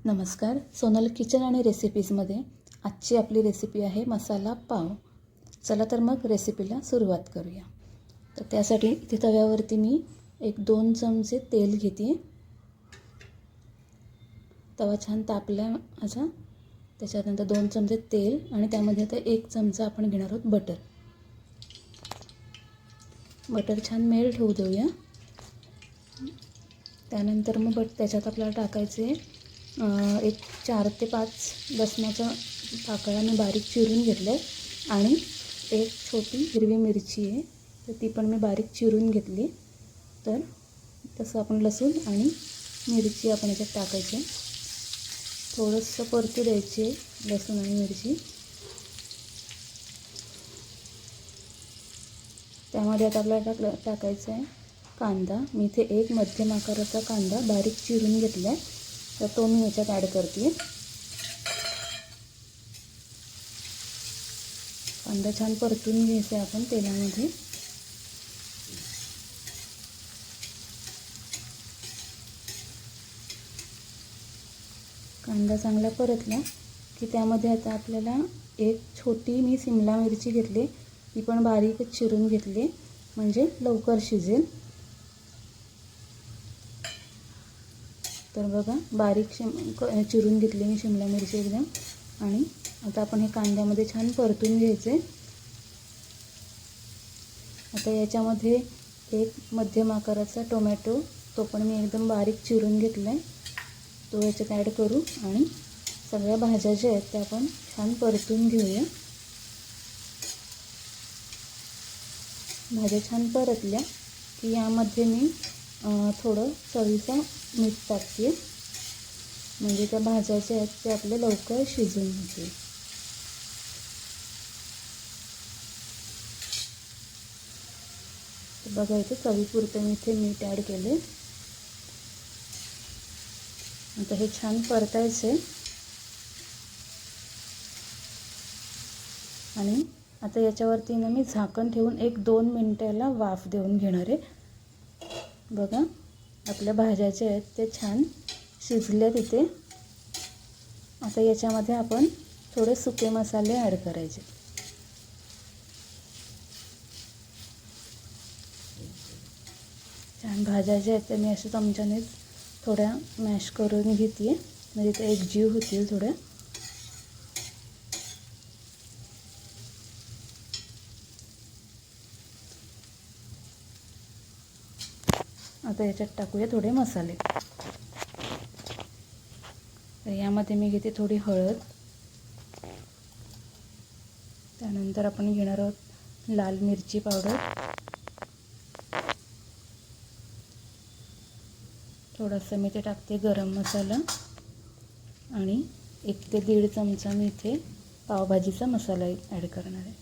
नमस्कार, सोनल किचन आणि रेसिपीजमध्ये आजची आपली रेसिपी आहे मसाला पाव. चला तर मग रेसिपीला सुरुवात करूया. तर त्यासाठी इथे तव्यावरती मी 1-2 चमचे तेल घेते. तवा छान तापला माझा. त्याच्यानंतर 2 चमचे तेल आणि त्यामध्ये आता 1 चमचा आपण घेणार आहोत बटर. बटर छान मेल्ट होऊ देऊया. त्यानंतर मग त्याच्यात आपल्याला टाकायचे एक 4 ते 5 लसणाच्या पाकळ्या मी बारीक चिरून घेतल्या आणि एक छोटी हिरवी मिरची आहे, तर ती पण मी बारीक चिरून घेतली. तर तसं आपण लसूण आणि मिरची आपण याच्यात टाकायची. थोडंसं परतू द्यायची लसूण आणि मिरची. त्यामध्ये आता आपल्याला टाकायचं आहे कांदा. मी इथे एक मध्यम आकाराचा कांदा बारीक चिरून घेतला आहे, तर तो मी याच्यात ॲड करते. कांदा छान परतून घ्यायचा आहे आपण तेलामध्ये. कांदा चांगला परतला की त्यामध्ये आता आपल्याला एक छोटी मी शिमला मिरची घेतली, ती पण बारीकच चिरून घेतली म्हणजे लवकर शिजेल. तर बघा बारीक चिरून घेतली मी शिमला मिरची एकदम. आणि आता आपण हे कांद्यामध्ये छान परतून घ्यायचे. आता याच्यामध्ये एक मध्यम आकाराचा टोमॅटो, तो पण मी एकदम बारीक चिरून घेतला आहे, तो याच्यात ॲड करू आणि सगळ्या भाज्या ज्या आहेत त्या आपण छान परतून घेऊया. भाज्या छान परतल्या की यामध्ये मी थोडं चवीचं मीठ टाकते, म्हणजे त्या भाज्या ज्या आहेत ते आपल्या लवकर शिजून होतील. तर बघा इथे चवीपुरतं मी इथे मीठ ॲड केले. आता हे छान परतायचे आणि आता याच्यावरती ना मी झाकण ठेवून 1-2 मिनिटाला वाफ देऊन घेणार आहे. बघा आपल्या भाज्या ज्या आहेत ते छान शिजल्या तिथे. आता याच्यामध्ये आपण थोडे सुके मसाले ॲड करायचे. छान भाज्या ज्या आहेत त्या मी अशा चमच्याने थोड्या मॅश करून घेते, म्हणजे ते एकजीव होतील थोड्या. आता याच्यात टाकूया थोडे मसाले. तर यामध्ये मी घेते थोडी हळद. त्यानंतर आपण घेणार आहोत लाल मिरची पावडर, थोडासा मी ते टाकते गरम मसाला आणि 1 ते 1.5 चमचा मी इथे पावभाजीचा मसाला ॲड करणार आहे.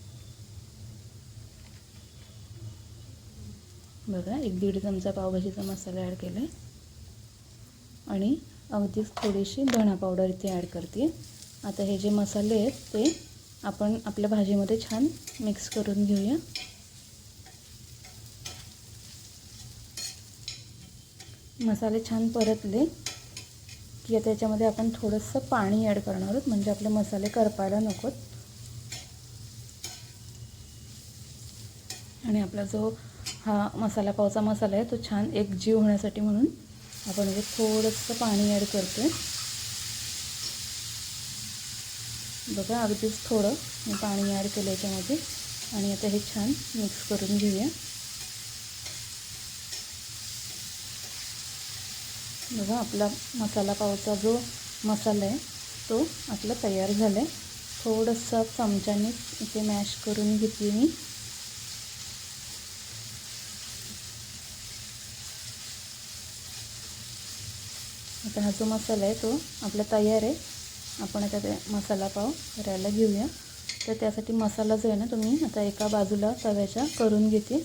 बघा 1-1.5 चमचा पावभाजीचा मसाला ॲड केला आहे आणि अगदीच थोडीशी धणा पावडर इथे ॲड करते. आता हे जे मसाले आहेत ते आपण आपल्या भाजीमध्ये छान मिक्स करून घेऊया. मसाले छान परतले की आता याच्यामध्ये आपण थोडंसं पाणी ॲड करणार आहोत, म्हणजे आपले मसाले करपायला नकोत. आणि आपला जो हा मसाला पावचा मसाला आहे तो छान एकजीव होण्यासाठी म्हणून आपण इथे थोडंसं पाणी ॲड करतो. बघा अगदीच थोडं मी पाणी ॲड केलं याच्यामध्ये आणि आता हे छान मिक्स करून घेऊया. बघा आपला मसाला पावचा जो मसाला आहे तो आपला तयार झाला आहे. थोडंसं चमच्याने इथे मॅश करून घेतली मी. आता हा जो मसाला आहे तो आपला तयार आहे. आपण आता ते मसाला पाव करायला घेऊया. तर त्यासाठी मसाला जो आहे ना तो मी आता एका बाजूला तव्याच्या करून घेते.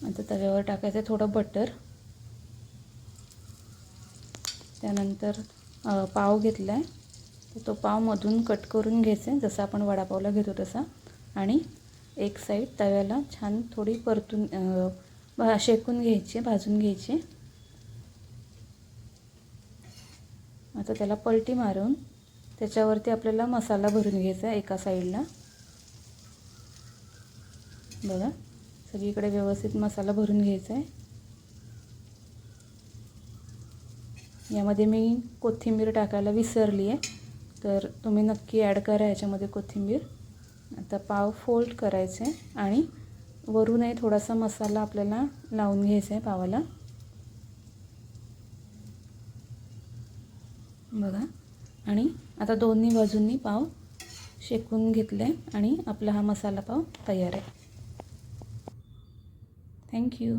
आता तव्यावर टाकायचं थोडं बटर. त्यानंतर पाव घेतला आहे, तर तो पाव मधून कट करून घ्यायचा जसं आपण वडापावला घेतो तसा. आणि एक साईड तव्याला छान थोडी परतून शेकून घ्यायची, भाजून घ्यायची. आता त्याला पलटी मारून त्याच्यावरती आपल्याला मसाला भरून घ्यायचा एका साईडला. बघा, सगळीकडे व्यवस्थित मसाला भरून घ्यायचा आहे. यामध्ये मी कोथिंबीर टाकायला विसरली आहे, तर तुम्ही नक्की ॲड करा याच्यामध्ये कोथिंबीर. आता पाव फोल्ड करायचे आणि वरूनही थोडासा मसाला आपल्याला लावून घ्यायचा आहे पावाला. बघा, आणि आता दोन्ही बाजूंनी पाव शेकून घेतले आणि आपला हा मसाला पाव तयार आहे. थँक्यू.